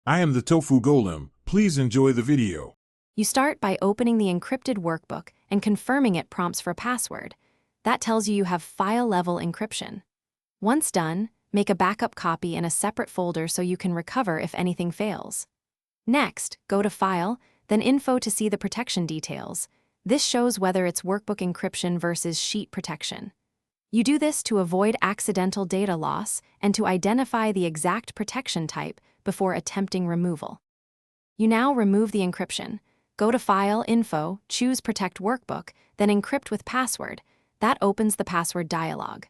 I am the Tofu Golem. Please enjoy the video. You start by opening the encrypted workbook and confirming it prompts for a password. That tells you have file-level encryption. Once done, make a backup copy in a separate folder so you can recover if anything fails. Next, go to File, then Info to see the protection details. This shows whether it's workbook encryption versus sheet protection. You do this to avoid accidental data loss and to identify the exact protection type before attempting removal. You now remove the encryption. Go to File, Info, choose Protect Workbook, then Encrypt with Password. That opens the password dialog.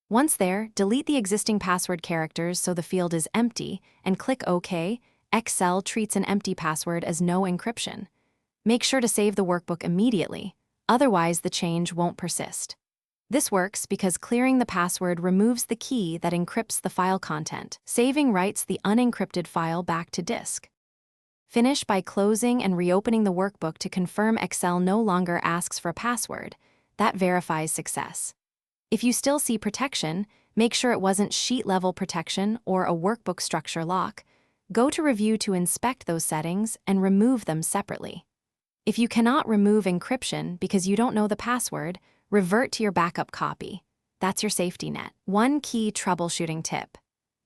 Once there, delete the existing password characters so the field is empty and click OK. Excel treats an empty password as no encryption. Make sure to save the workbook immediately, otherwise the change won't persist. This works because clearing the password removes the key that encrypts the file content. Saving writes the unencrypted file back to disk. Finish by closing and reopening the workbook to confirm Excel no longer asks for a password. That verifies success. If you still see protection, make sure it wasn't sheet-level protection or a workbook structure lock. Go to Review to inspect those settings and remove them separately. If you cannot remove encryption because you don't know the password, revert to your backup copy. That's your safety net. One key troubleshooting tip.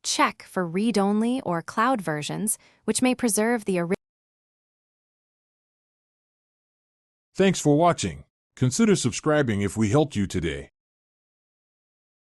Check for read-only or cloud versions, which may preserve the original. Thanks for watching. Consider subscribing if we helped you today.